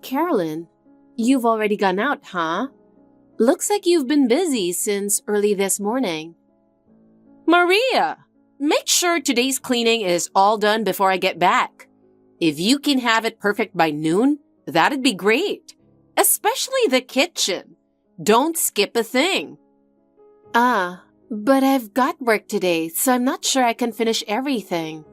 Carolyn, you've already gone out, huh? Looks like you've been busy since early this morning. Maria, make sure today's cleaning is all done before I get back. If you can have it perfect by noon, that'd be great. Especially the kitchen. Don't skip a thing. But I've got work today, so I'm not sure I can finish everything.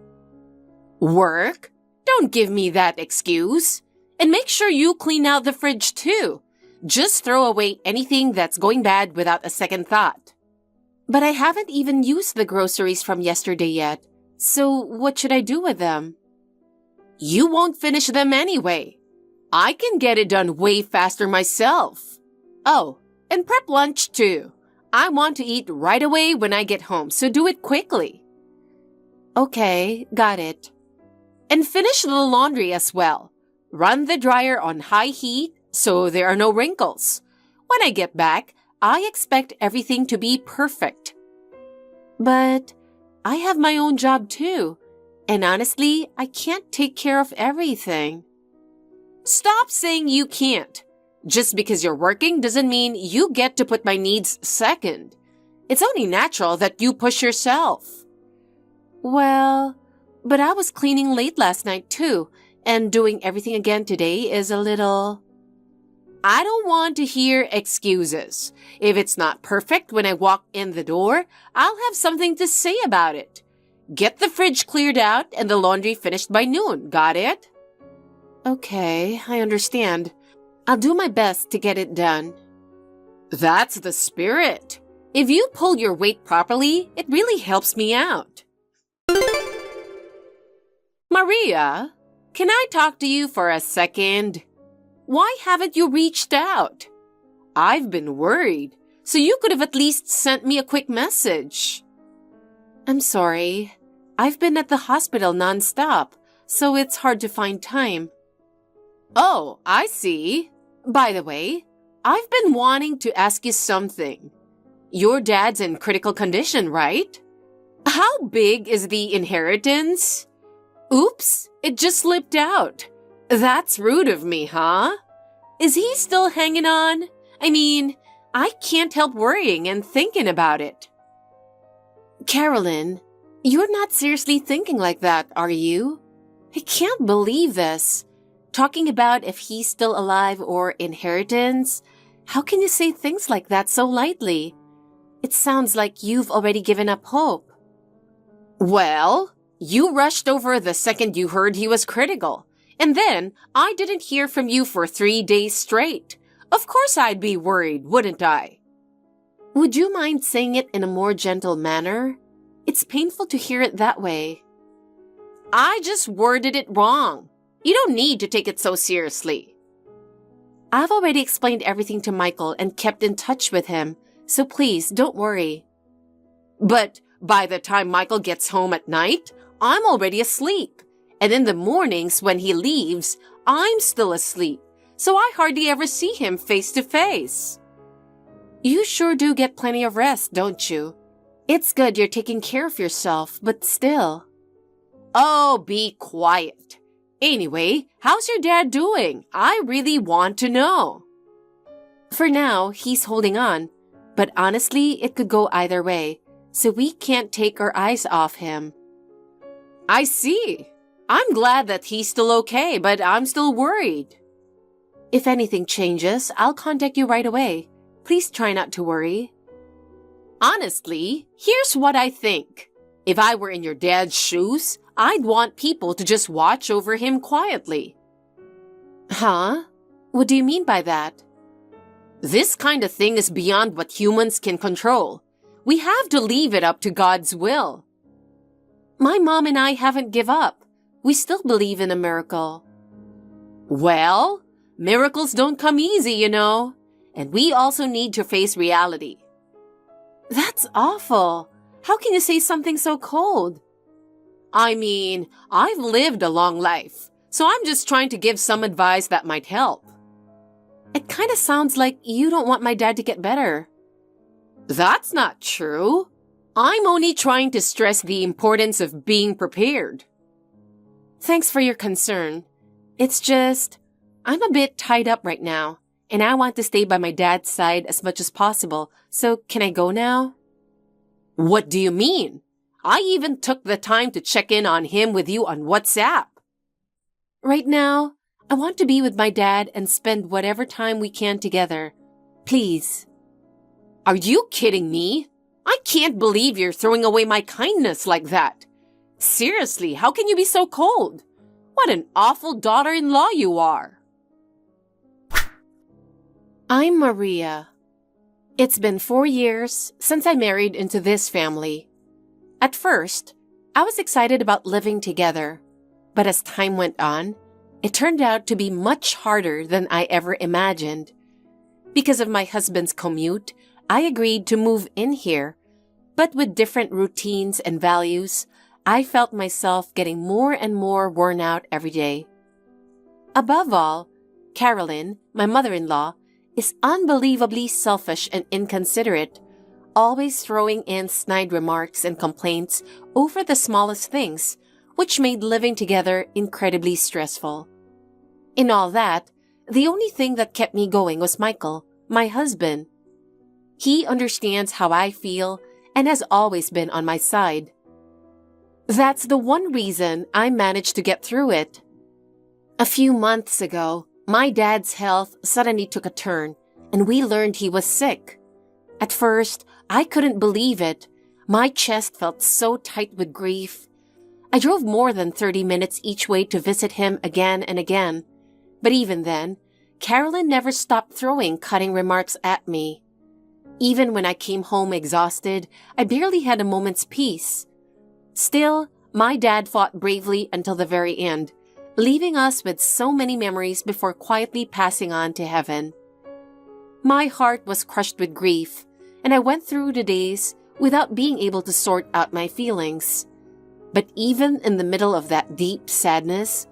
Work? Don't give me that excuse. And make sure you clean out the fridge too. Just throw away anything that's going bad without a second thought. But I haven't even used the groceries from yesterday yet, so what should I do with them? You won't finish them anyway. I can get it done way faster myself. Oh, and prep lunch too. I want to eat right away when I get home, so do it quickly. Okay, got it. And finish the laundry as well. Run the dryer on high heat so there are no wrinkles. When I get back, I expect everything to be perfect. But I have my own job too, and honestly, I can't take care of everything. Stop saying you can't. Just because you're working doesn't mean you get to put my needs second. It's only natural that you push yourself. Well, but I was cleaning late last night too, and doing everything again today is a little... I don't want to hear excuses. If it's not perfect when I walk in the door, I'll have something to say about it. Get the fridge cleared out and the laundry finished by noon. Got it? Okay, I understand. I'll do my best to get it done. That's the spirit. If you pull your weight properly, it really helps me out. Maria, can I talk to you for a second? Why haven't you reached out? I've been worried, so you could have at least sent me a quick message. I'm sorry. I've been at the hospital nonstop, so it's hard to find time. Oh, I see. By the way, I've been wanting to ask you something. Your dad's in critical condition, right? How big is the inheritance? Oops, it just slipped out. That's rude of me, huh? Is he still hanging on? I mean, I can't help worrying and thinking about it. Carolyn, you're not seriously thinking like that, are you? I can't believe this. Talking about if he's still alive or inheritance, how can you say things like that so lightly? It sounds like you've already given up hope. Well, you rushed over the second you heard he was critical, and then I didn't hear from you for 3 days straight. Of course I'd be worried, wouldn't I? Would you mind saying it in a more gentle manner? It's painful to hear it that way. I just worded it wrong. You don't need to take it so seriously. I've already explained everything to Michael and kept in touch with him, so please don't worry. But by the time Michael gets home at night, I'm already asleep. And in the mornings when he leaves, I'm still asleep, so I hardly ever see him face to face. You sure do get plenty of rest, don't you? It's good you're taking care of yourself, but still. Oh, be quiet. Anyway, how's your dad doing? I really want to know. For now, he's holding on, but honestly, it could go either way, so we can't take our eyes off him. I see. I'm glad that he's still okay, but I'm still worried. If anything changes, I'll contact you right away. Please try not to worry. Honestly, here's what I think. If I were in your dad's shoes, I'd want people to just watch over him quietly. Huh? What do you mean by that? This kind of thing is beyond what humans can control. We have to leave it up to God's will. My mom and I haven't give up. We still believe in a miracle. Well, miracles don't come easy, you know. And we also need to face reality. That's awful. How can you say something so cold? I mean, I've lived a long life, so I'm just trying to give some advice that might help. It kind of sounds like you don't want my dad to get better. That's not true. I'm only trying to stress the importance of being prepared. Thanks for your concern. It's just, I'm a bit tied up right now, and I want to stay by my dad's side as much as possible, so can I go now? What do you mean? I even took the time to check in on him with you on WhatsApp. Right now, I want to be with my dad and spend whatever time we can together. Please. Are you kidding me? I can't believe you're throwing away my kindness like that. Seriously, how can you be so cold? What an awful daughter-in-law you are. I'm Maria. It's been 4 years since I married into this family. At first, I was excited about living together, but as time went on, it turned out to be much harder than I ever imagined. Because of my husband's commute, I agreed to move in here, but with different routines and values, I felt myself getting more and more worn out every day. Above all, Carolyn, my mother-in-law, is unbelievably selfish and inconsiderate, always throwing in snide remarks and complaints over the smallest things, which made living together incredibly stressful. In all that, the only thing that kept me going was Michael, my husband. He understands how I feel and has always been on my side. That's the one reason I managed to get through it. A few months ago, my dad's health suddenly took a turn, and we learned he was sick. At first, I couldn't believe it. My chest felt so tight with grief. I drove more than 30 minutes each way to visit him again and again. But even then, Carolyn never stopped throwing cutting remarks at me. Even when I came home exhausted, I barely had a moment's peace. Still, my dad fought bravely until the very end, leaving us with so many memories before quietly passing on to heaven. My heart was crushed with grief, and I went through the days without being able to sort out my feelings. But even in the middle of that deep sadness,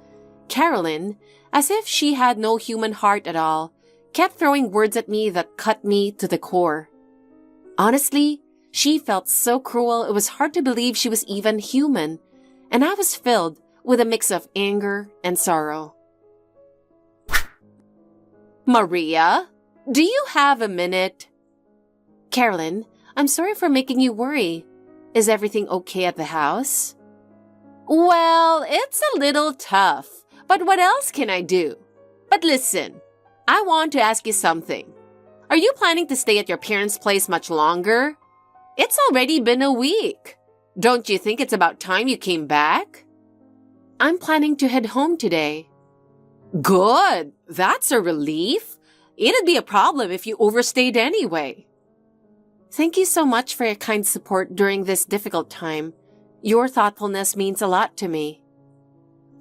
Carolyn, as if she had no human heart at all, kept throwing words at me that cut me to the core. Honestly, she felt so cruel it was hard to believe she was even human, and I was filled with a mix of anger and sorrow. Maria, do you have a minute? Carolyn, I'm sorry for making you worry. Is everything okay at the house? Well, it's a little tough, but what else can I do? But listen, I want to ask you something. Are you planning to stay at your parents' place much longer? It's already been a week. Don't you think it's about time you came back? I'm planning to head home today. Good. That's a relief. It'd be a problem if you overstayed anyway. Thank you so much for your kind support during this difficult time. Your thoughtfulness means a lot to me.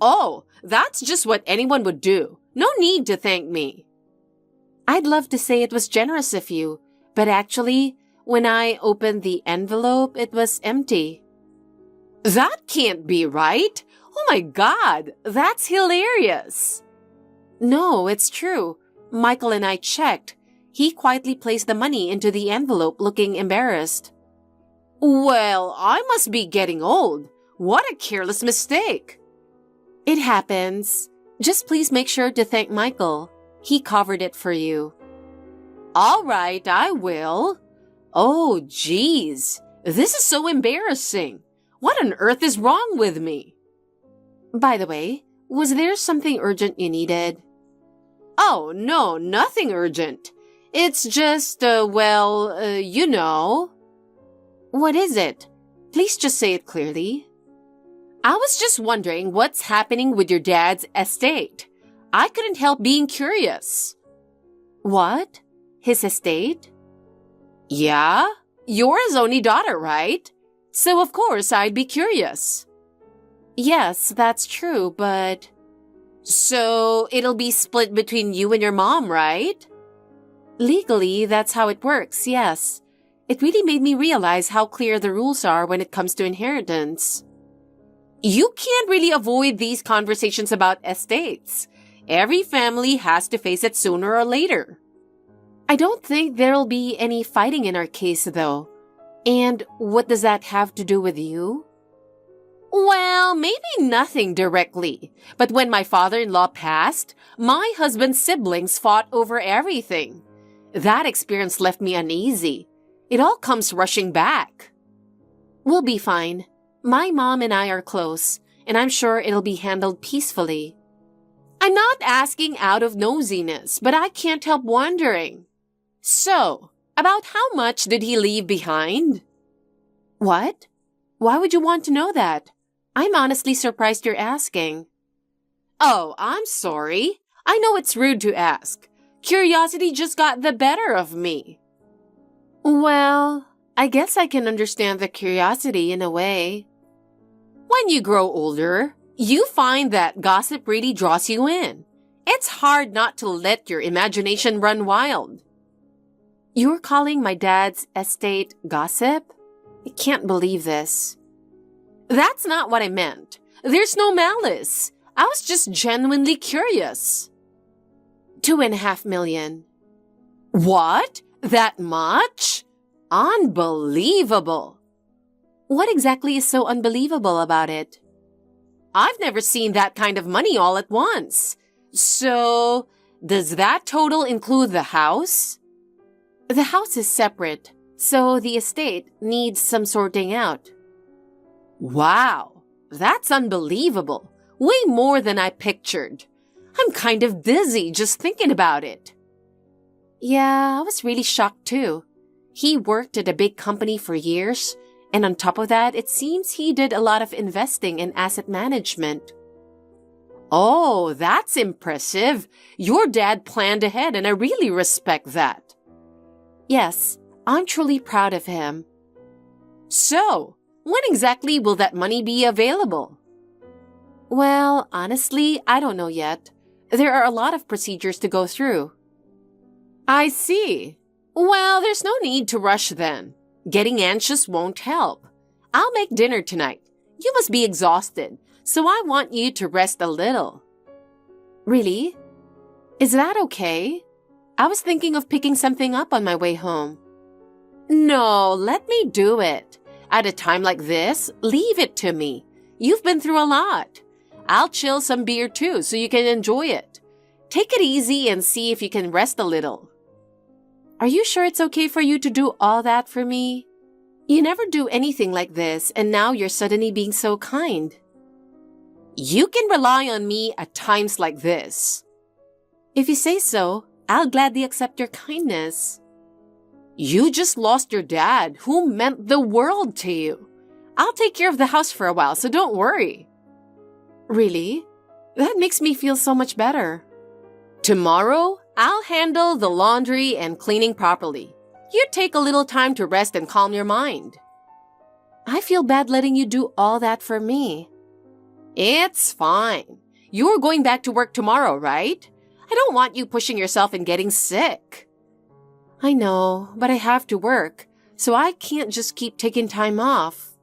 Oh, that's just what anyone would do. No need to thank me. I'd love to say it was generous of you, but actually, when I opened the envelope, it was empty. That can't be right. Oh my God, that's hilarious. No, it's true. Michael and I checked. He quietly placed the money into the envelope looking embarrassed. Well, I must be getting old. What a careless mistake. It happens. Just please make sure to thank Michael. He covered it for you. All right, I will. Oh, geez. This is so embarrassing. What on earth is wrong with me? By the way, was there something urgent you needed? Oh, no, nothing urgent. It's just, you know. What is it? Please just say it clearly. I was just wondering what's happening with your dad's estate. I couldn't help being curious. What? His estate? Yeah, you're his only daughter, right? So of course I'd be curious. Yes, that's true, but... So it'll be split between you and your mom, right? Legally, that's how it works, yes. It really made me realize how clear the rules are when it comes to inheritance. You can't really avoid these conversations about estates. Every family has to face it sooner or later. I don't think there'll be any fighting in our case, though. And what does that have to do with you? Well, maybe nothing directly. But when my father-in-law passed, my husband's siblings fought over everything. That experience left me uneasy. It all comes rushing back. We'll be fine. My mom and I are close, and I'm sure it'll be handled peacefully. I'm not asking out of nosiness, but I can't help wondering. So, about how much did he leave behind? What? Why would you want to know that? I'm honestly surprised you're asking. Oh, I'm sorry. I know it's rude to ask. Curiosity just got the better of me. Well, I guess I can understand the curiosity in a way. When you grow older, you find that gossip really draws you in. It's hard not to let your imagination run wild. You're calling my dad's estate gossip? I can't believe this. That's not what I meant. There's no malice. I was just genuinely curious. 2.5 million. What? That much? Unbelievable. What exactly is so unbelievable about it? I've never seen that kind of money all at once. So, does that total include the house? The house is separate, so the estate needs some sorting out. Wow, that's unbelievable. Way more than I pictured. I'm kind of dizzy just thinking about it. Yeah, I was really shocked too. He worked at a big company for years, and on top of that, it seems he did a lot of investing in asset management. Oh, that's impressive. Your dad planned ahead, and I really respect that. Yes, I'm truly proud of him. So, when exactly will that money be available? Well, honestly, I don't know yet. There are a lot of procedures to go through. I see. Well, there's no need to rush then. Getting anxious won't help. I'll make dinner tonight. You must be exhausted, so I want you to rest a little. Really? Is that okay? I was thinking of picking something up on my way home. No, let me do it. At a time like this, leave it to me. You've been through a lot. I'll chill some beer too so you can enjoy it. Take it easy and see if you can rest a little. Are you sure it's okay for you to do all that for me? You never do anything like this, and now you're suddenly being so kind. You can rely on me at times like this. If you say so, I'll gladly accept your kindness. You just lost your dad, who meant the world to you. I'll take care of the house for a while, so don't worry. Really? That makes me feel so much better. Tomorrow, I'll handle the laundry and cleaning properly. You take a little time to rest and calm your mind. I feel bad letting you do all that for me. It's fine. You're going back to work tomorrow, right? I don't want you pushing yourself and getting sick. I know, but I have to work, so I can't just keep taking time off.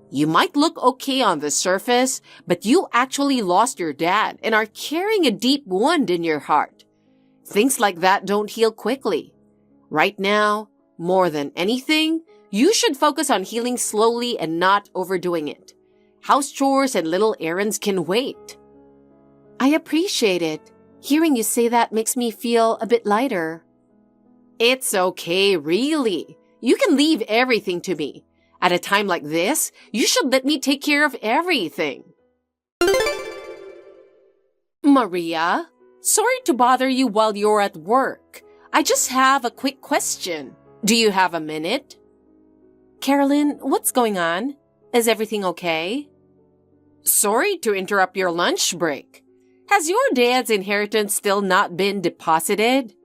You might look okay on the surface, but you actually lost your dad and are carrying a deep wound in your heart. Things like that don't heal quickly. Right now, more than anything, you should focus on healing slowly and not overdoing it. House chores and little errands can wait. I appreciate it. Hearing you say that makes me feel a bit lighter. It's okay, really. You can leave everything to me. At a time like this, you should let me take care of everything. Maria, sorry to bother you while you're at work. I just have a quick question. Do you have a minute? Carolyn, what's going on? Is everything okay? Sorry to interrupt your lunch break. Has your dad's inheritance still not been deposited?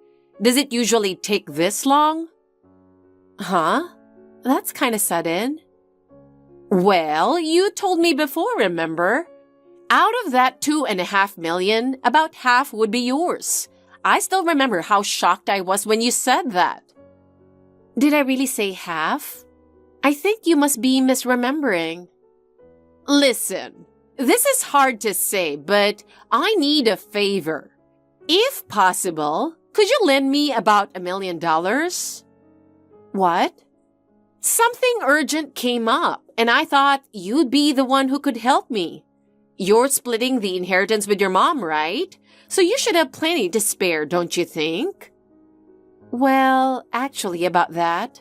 Does it usually take this long? Huh? That's kind of sudden. Well, you told me before, remember? Out of that 2.5 million, about half would be yours. I still remember how shocked I was when you said that. Did I really say half? I think you must be misremembering. Listen, this is hard to say, but I need a favor. If possible, could you lend me about $1 million? What? Something urgent came up. and I thought you'd be the one who could help me. You're splitting the inheritance with your mom, right? So you should have plenty to spare, don't you think? Well, actually, about that.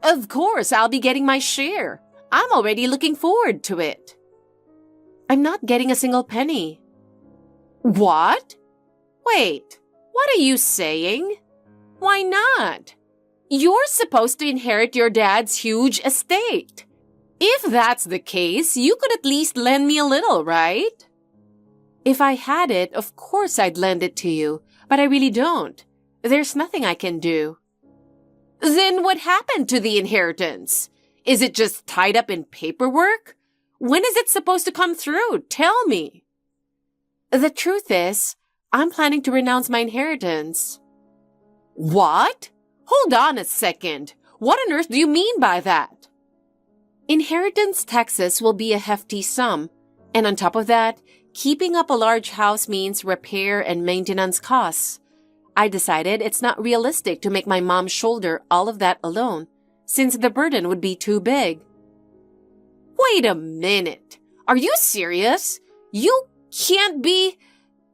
Of course, I'll be getting my share. I'm already looking forward to it. I'm not getting a single penny. What? Wait, what are you saying? Why not? You're supposed to inherit your dad's huge estate. If that's the case, you could at least lend me a little, right? If I had it, of course I'd lend it to you, but I really don't. There's nothing I can do. Then what happened to the inheritance? Is it just tied up in paperwork? When is it supposed to come through? Tell me. The truth is, I'm planning to renounce my inheritance. What? Hold on a second. What on earth do you mean by that? Inheritance taxes will be a hefty sum, and on top of that, keeping up a large house means repair and maintenance costs. I decided it's not realistic to make my mom shoulder all of that alone, since the burden would be too big. Wait a minute. Are you serious? You can't be...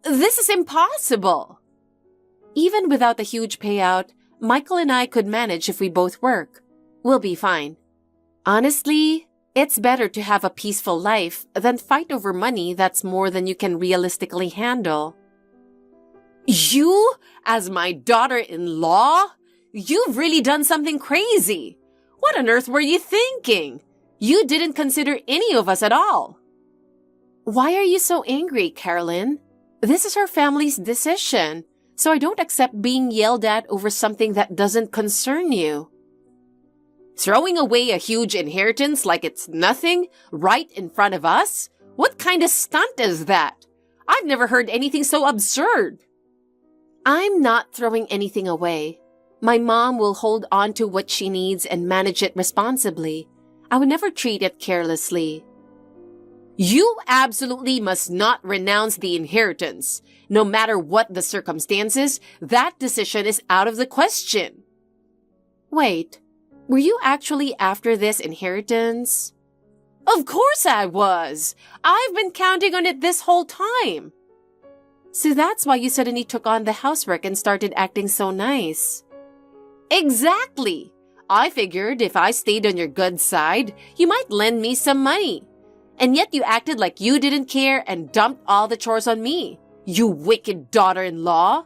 This is impossible. Even without the huge payout, Michael and I could manage if we both work. We'll be fine. Honestly, it's better to have a peaceful life than fight over money that's more than you can realistically handle. You, as my daughter-in-law? You've really done something crazy. What on earth were you thinking? You didn't consider any of us at all. Why are you so angry, Carolyn? This is our family's decision, so I don't accept being yelled at over something that doesn't concern you. Throwing away a huge inheritance like it's nothing right in front of us? What kind of stunt is that? I've never heard anything so absurd. I'm not throwing anything away. My mom will hold on to what she needs and manage it responsibly. I would never treat it carelessly. You absolutely must not renounce the inheritance. No matter what the circumstances, that decision is out of the question. Wait, were you actually after this inheritance? Of course I was. I've been counting on it this whole time. So that's why you suddenly took on the housework and started acting so nice. Exactly. I figured if I stayed on your good side, you might lend me some money. And yet you acted like you didn't care and dumped all the chores on me. You wicked daughter-in-law.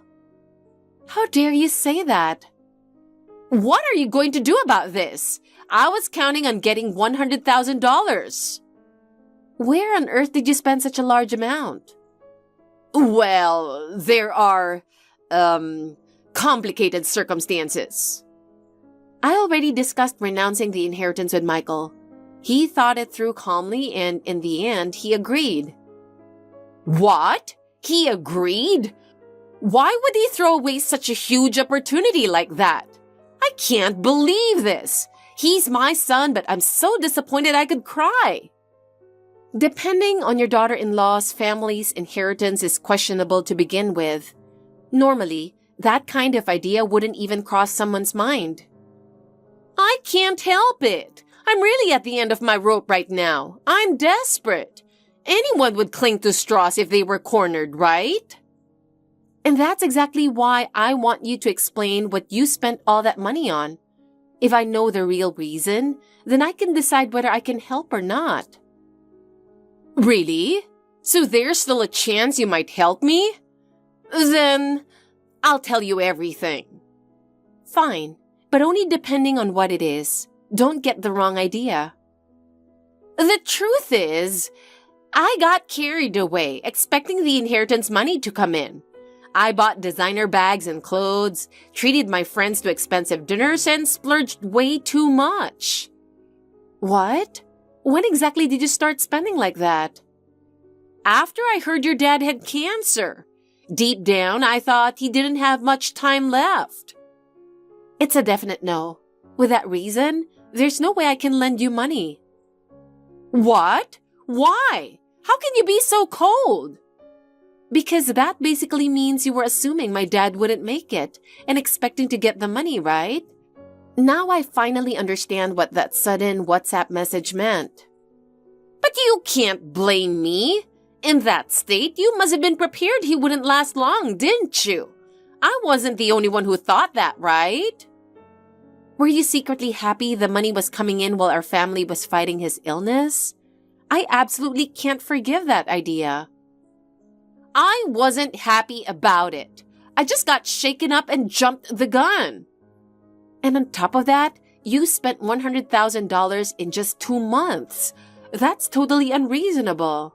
How dare you say that? What are you going to do about this? I was counting on getting $100,000. Where on earth did you spend such a large amount? Well, there are, complicated circumstances. I already discussed renouncing the inheritance with Michael. He thought it through calmly, and in the end, he agreed. What? He agreed? Why would he throw away such a huge opportunity like that? I can't believe this. He's my son, but I'm so disappointed I could cry. Depending on your daughter-in-law's family's inheritance is questionable to begin with. Normally, that kind of idea wouldn't even cross someone's mind. I can't help it. I'm really at the end of my rope right now. I'm desperate. Anyone would cling to straws if they were cornered, right? And that's exactly why I want you to explain what you spent all that money on. If I know the real reason, then I can decide whether I can help or not. Really? So there's still a chance you might help me? Then I'll tell you everything. Fine, but only depending on what it is. Don't get the wrong idea. The truth is, I got carried away, expecting the inheritance money to come in. I bought designer bags and clothes, treated my friends to expensive dinners, and splurged way too much. What? When exactly did you start spending like that? After I heard your dad had cancer. Deep down, I thought he didn't have much time left. It's a definite no. With that reason, there's no way I can lend you money. What? Why? How can you be so cold? Because that basically means you were assuming my dad wouldn't make it and expecting to get the money, right? Now I finally understand what that sudden WhatsApp message meant. But you can't blame me. In that state, you must have been prepared he wouldn't last long, didn't you? I wasn't the only one who thought that, right? Were you secretly happy the money was coming in while our family was fighting his illness? I absolutely can't forgive that idea. I wasn't happy about it. I just got shaken up and jumped the gun. And on top of that, you spent $100,000 in just 2 months. That's totally unreasonable.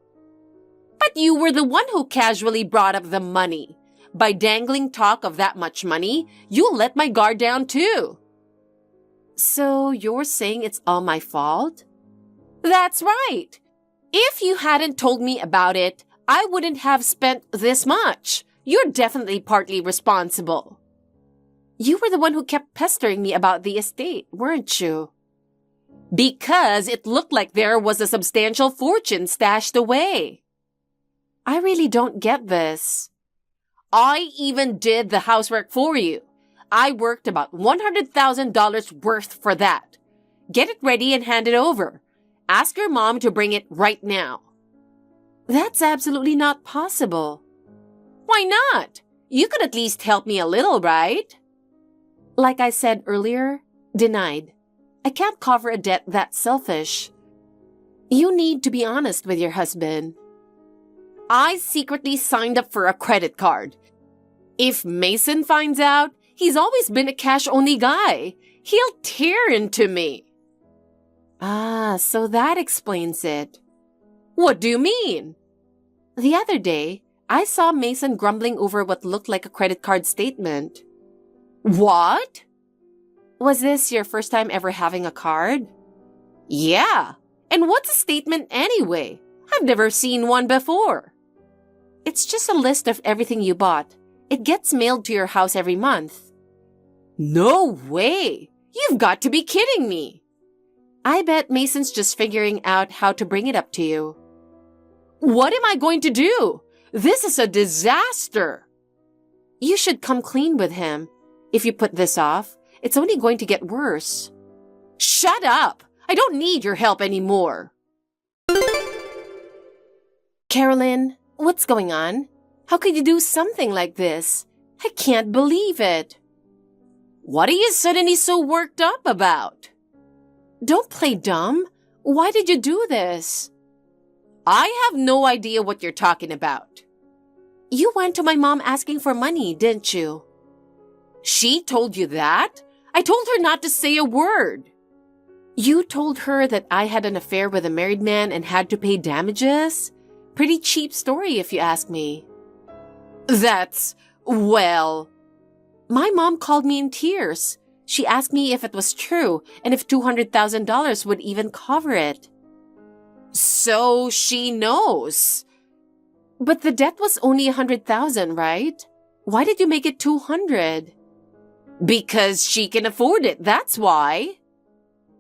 But you were the one who casually brought up the money. By dangling talk of that much money, you let my guard down too. So you're saying it's all my fault? That's right. If you hadn't told me about it, I wouldn't have spent this much. You're definitely partly responsible. You were the one who kept pestering me about the estate, weren't you? Because it looked like there was a substantial fortune stashed away. I really don't get this. I even did the housework for you. I worked about $100,000 worth for that. Get it ready and hand it over. Ask your mom to bring it right now. That's absolutely not possible. Why not? You could at least help me a little, right? Like I said earlier, denied. I can't cover a debt that selfish. You need to be honest with your husband. I secretly signed up for a credit card. If Mason finds out, he's always been a cash-only guy. He'll tear into me. Ah, so that explains it. What do you mean? The other day, I saw Mason grumbling over what looked like a credit card statement. What? Was this your first time ever having a card? Yeah. And what's a statement anyway? I've never seen one before. It's just a list of everything you bought. It gets mailed to your house every month. No way! You've got to be kidding me! I bet Mason's just figuring out how to bring it up to you. What am I going to do? This is a disaster! You should come clean with him. If you put this off, it's only going to get worse. Shut up! I don't need your help anymore. Carolyn, what's going on? How could you do something like this? I can't believe it. What are you suddenly so worked up about? Don't play dumb. Why did you do this? I have no idea what you're talking about. You went to my mom asking for money, didn't you? She told you that? I told her not to say a word. You told her that I had an affair with a married man and had to pay damages? Pretty cheap story if you ask me. Well... My mom called me in tears. She asked me if it was true and if $200,000 would even cover it. So she knows. But the debt was only $100,000, right? Why did you make it $200,000? Because she can afford it, that's why.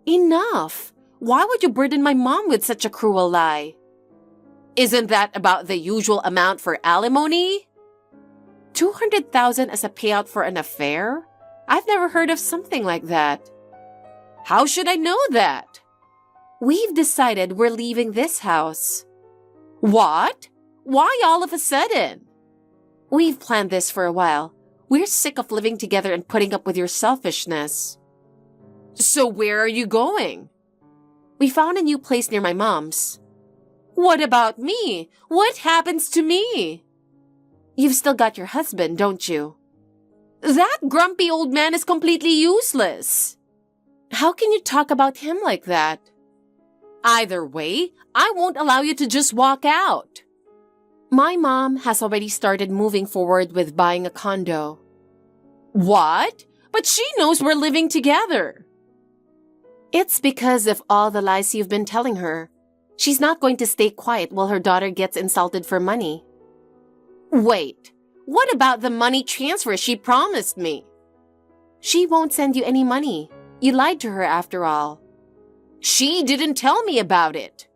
Enough. Why would you burden my mom with such a cruel lie? Isn't that about the usual amount for alimony? $200,000 as a payout for an affair? I've never heard of something like that. How should I know that? We've decided we're leaving this house. What? Why all of a sudden? We've planned this for a while. We're sick of living together and putting up with your selfishness. So where are you going? We found a new place near my mom's. What about me? What happens to me? You've still got your husband, don't you? That grumpy old man is completely useless. How can you talk about him like that? Either way, I won't allow you to just walk out. My mom has already started moving forward with buying a condo. What? But she knows we're living together. It's because of all the lies you've been telling her. She's not going to stay quiet while her daughter gets insulted for money. Wait, what about the money transfer she promised me? She won't send you any money. You lied to her after all. She didn't tell me about it.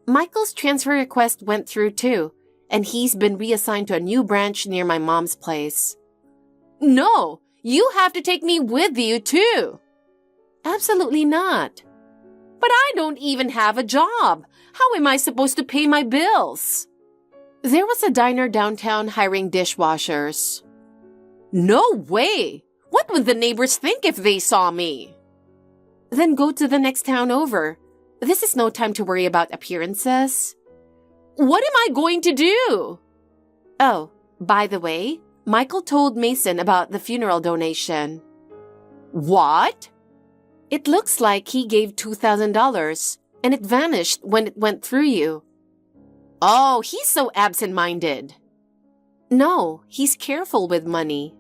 Michael's transfer request went through too, and he's been reassigned to a new branch near my mom's place. No, you have to take me with you too. Absolutely not. But I don't even have a job. How am I supposed to pay my bills? There was a diner downtown hiring dishwashers. No way! What would the neighbors think if they saw me? Then go to the next town over. This is no time to worry about appearances. What am I going to do? Oh, by the way, Michael told Mason about the funeral donation. What? It looks like he gave $2,000 and it vanished when it went through you. Oh, he's so absent-minded. No, he's careful with money.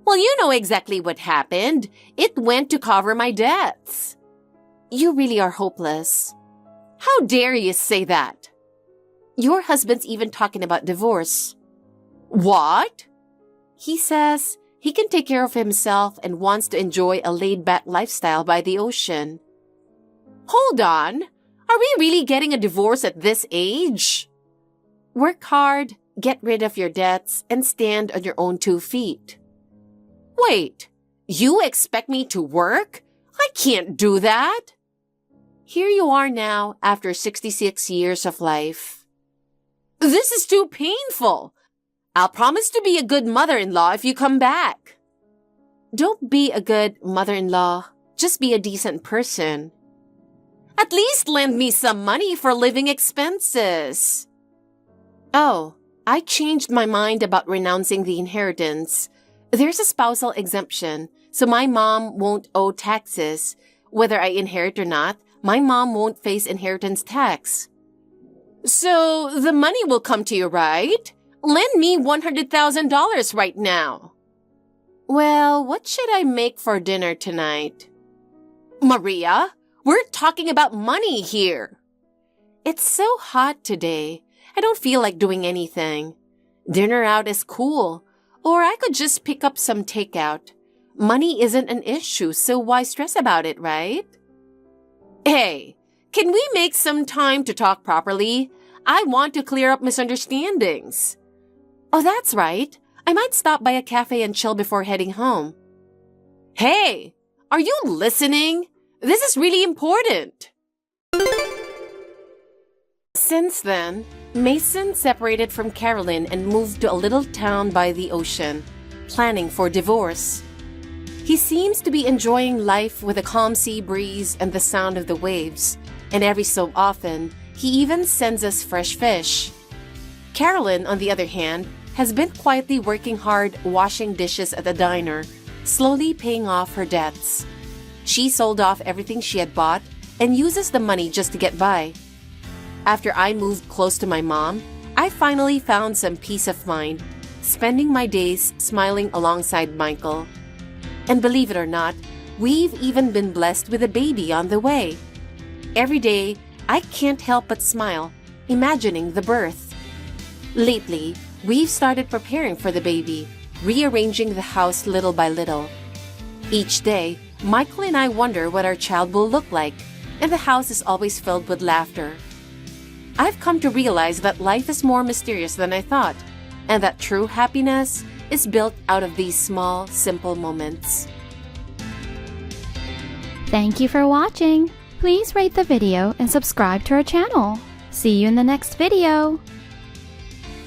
Well, you know exactly what happened. It went to cover my debts. You really are hopeless. How dare you say that? Your husband's even talking about divorce. What? He says he can take care of himself and wants to enjoy a laid-back lifestyle by the ocean. Hold on. Are we really getting a divorce at this age? Work hard, get rid of your debts, and stand on your own 2 feet. Wait, you expect me to work? I can't do that. Here you are now after 66 years of life. This is too painful. I'll promise to be a good mother-in-law if you come back. Don't be a good mother-in-law. Just be a decent person. At least lend me some money for living expenses. Oh, I changed my mind about renouncing the inheritance. There's a spousal exemption, so my mom won't owe taxes. Whether I inherit or not, my mom won't face inheritance tax. So the money will come to you, right? Lend me $100,000 right now. Well, what should I make for dinner tonight? Maria, we're talking about money here. It's so hot today. I don't feel like doing anything. Dinner out is cool. Or I could just pick up some takeout. Money isn't an issue, so why stress about it, right? Hey, can we make some time to talk properly? I want to clear up misunderstandings. Oh, that's right. I might stop by a cafe and chill before heading home. Hey, are you listening? This is really important. Since then, Mason separated from Carolyn and moved to a little town by the ocean, planning for divorce. He seems to be enjoying life with a calm sea breeze and the sound of the waves, and every so often, he even sends us fresh fish. Carolyn, on the other hand, has been quietly working hard washing dishes at the diner, slowly paying off her debts. She sold off everything she had bought and uses the money just to get by. After I moved close to my mom, I finally found some peace of mind, spending my days smiling alongside Michael. And believe it or not, we've even been blessed with a baby on the way. Every day, I can't help but smile, imagining the birth. Lately, we've started preparing for the baby, rearranging the house little by little. Each day, Michael and I wonder what our child will look like, and the house is always filled with laughter. I've come to realize that life is more mysterious than I thought, and that true happiness is built out of these small, simple moments. Thank you for watching. Please rate the video and subscribe to our channel. See you in the next video.